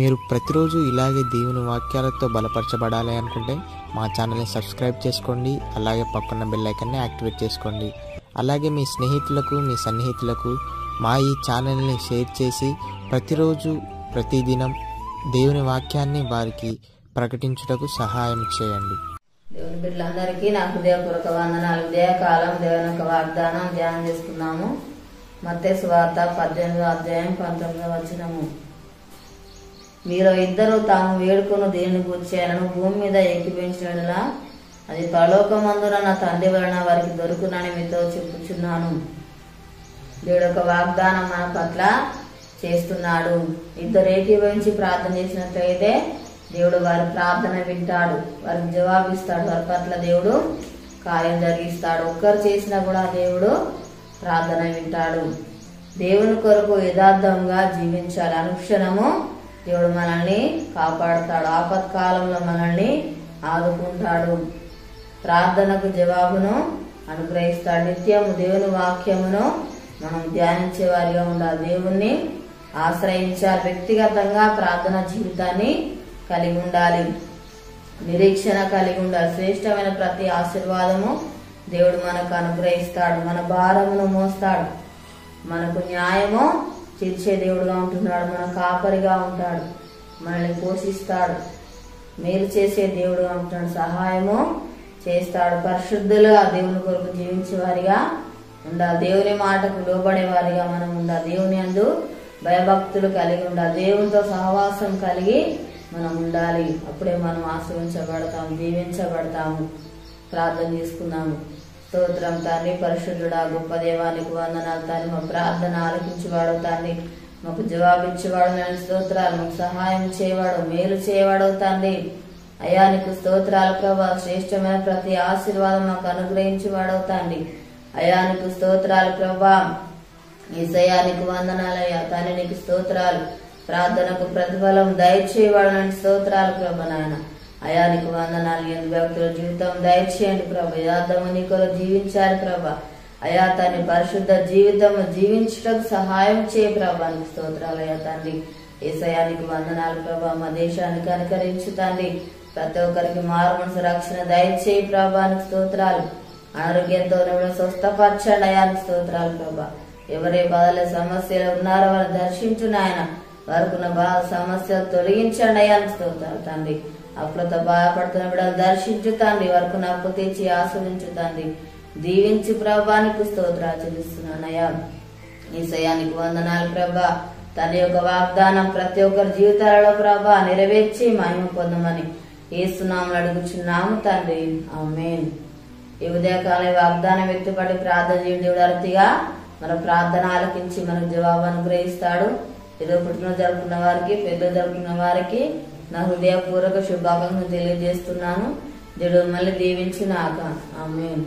మీరు ప్రతిరోజు ఇలాగే దేవుని వాక్యాలతో బలపరచబడాలి అనుకుంటే మా ఛానల్ని సబ్స్క్రైబ్ చేసుకోండి. అలాగే పక్కన బెల్ ఐకాన్ని యాక్టివేట్ చేసుకోండి. అలాగే మీ స్నేహితులకు, మీ సన్నిహితులకు మా ఈ ఛానల్ని షేర్ చేసి ప్రతిరోజు ప్రతిదినం దేవుని వాక్యాన్ని వారికి ప్రకటించుటకు సహాయం చేయండి. దేవుని బిడ్డలందరికీ నా హృదయపూర్వక వందనాలు. ఉదయకాలం దేవుని యొక్క వాగ్దానం ధ్యానం చేసుకున్నాము. మత్తయి సువార్త 18వ అధ్యాయం 19వ వచనము. మీలో ఇద్దరు తాము వేడుకొను దేని గూర్చేనను భూమి మీద ఏకీభవించినలా అది పరలోకమందున నా తండ్రి వలన వారికి దొరుకునని మీతో చెప్పుచున్నాను. దేవుడు ఒక వాగ్దానం మన పట్ల చేస్తున్నాడు. ఇద్దరు ఏకీభవించి ప్రార్థన చేసినట్లయితే దేవుడు వారి ప్రార్థన వింటాడు, వారికి జవాబిస్తాడు, వారి పట్ల దేవుడు కార్యం జరిగిస్తాడు. ఒక్కరు చేసినా కూడా దేవుడు ప్రార్థన వింటాడు. దేవుని కొరకు యథార్థంగా జీవించాలి. అనుక్షణము దేవుడు మనల్ని కాపాడుతాడు. ఆపత్కాలంలో మనల్ని ఆదుకుంటాడు. ప్రార్థనకు జవాబును అనుగ్రహిస్తాడు. నిత్యము దేవుని వాక్యమును మనం ధ్యానించే వారిగా ఉండాలి. దేవుణ్ణి ఆశ్రయించాలి. వ్యక్తిగతంగా ప్రార్థన జీవితాన్ని కలిగి ఉండాలి. నిరీక్షణ కలిగి ఉండాలి. శ్రేష్టమైన ప్రతి ఆశీర్వాదము దేవుడు మనకు అనుగ్రహిస్తాడు. మన భారమును మోస్తాడు. మనకు న్యాయము తీర్చే దేవుడుగా ఉంటున్నాడు. మన కాపరిగా ఉంటాడు. మనల్ని పోషిస్తాడు. మేలు చేసే దేవుడుగా ఉంటున్నాడు. సహాయము చేస్తాడు. పరిశుద్ధులుగా దేవుని కొరకు జీవించే వారిగా ఉండాలి. దేవుని మాటకు లోబడే వారిగా మనం ఉండాలి. దేవుని యందు భయభక్తులు కలిగి ఉండాలి. దేవునితో సహవాసం కలిగి మనం ఉండాలి. అప్పుడే మనం ఆశ్రయించబడతాము, దీవించబడతాము. ప్రార్థన చేసుకుందాము. స్తోత్రం తండ్రి, పరిశుద్ధుడా, గొప్ప దేవానికి వందనాలు తండ్రి. మా ప్రార్థన ఆలకించేవాడు తండ్రి, మాకు జవాబిచ్చేవాడు నేను స్తోత్రాలు. మాకు సహాయం చేయవాడు, మేలు చేయవాడు తండ్రి. అయ్యా నీకు స్తోత్రాలు ప్రభా. శ్రేష్టమైన ప్రతి ఆశీర్వాదం మాకు అనుగ్రహించేవాడు తండ్రి. అయ్యా నీకు స్తోత్రాలు ప్రభా. యేసయ్యా నీకు వందనాలయ్యా తండ్రి, నీకు స్తోత్రాలు. ప్రార్థనకు ప్రతిఫలం దయచేయవాడు నన్ను స్తోత్రాలు ప్రభా. నాయన అయా నీకు వందనాలు. ఎందు భక్తుల జీవితం దయచేయండి ప్రభా. యథార్థము నీ కొరకు జీవించాలి ప్రభా. అయా తండ్రి, పరిశుద్ధ జీవితం జీవించటకు సహాయం చేయ ప్రభా. నీకు స్తోత్రాలు అయ్యా తండ్రి. యేసయ్యా నీకు వందనాలు ప్రభా. మా దేశానికి అనుకరించు తండ్రి. ప్రతి ఒక్కరికి మారు మనసు రక్షణ దయచేయి ప్రభా. నీకు స్తోత్రాలు. అనారోగ్యంతో స్వస్థపరచండి అయా నీకు స్తోత్రాలు ప్రభా. ఎవరే బాధల సమస్యలు ఉన్నారో వారిని దర్శించు నాయన. వారికున్న బాధ సమస్యలు తొలగించండి అయ్యా నీకు స్తోత్రాలు తండ్రి. అప్పులతో బాధపడుతున్న బిడ్డలు దర్శించు తండ్రి. వారికి అప్పు తెచ్చి ఆస్వాదించు తండ్రి. దీవించి ప్రభానికి స్తోత్రాలు చెల్లిస్తున్నానయ్యా. యేసయ్యా నీకు వందనాలు ప్రభా. తన యొక్క వాగ్దానం ప్రతి ఒక్కరి జీవితాలలో ప్రభా నెరవేర్చి మహిమ పొందమని యేసునామములో అడుగుచున్నాము తండ్రి, ఆమేన్. ఈ ఉదయకాలం వాగ్దానం ఎత్తుపడి ప్రార్థన చేయండి. దేవుడు అరతిగా మన ప్రార్థన ఆలకించి మనకు జవాబు అనుగ్రహిస్తాడు. ఏదో పుట్టిన జరుపుకున్న వారికి, పెద్దలు జరుపుకున్న వారికి నా హృదయపూర్వక శుభాకాంక్షలు తెలియజేస్తున్నాను. దేవుడు మళ్ళీ దీవించినాక, ఆమేన్.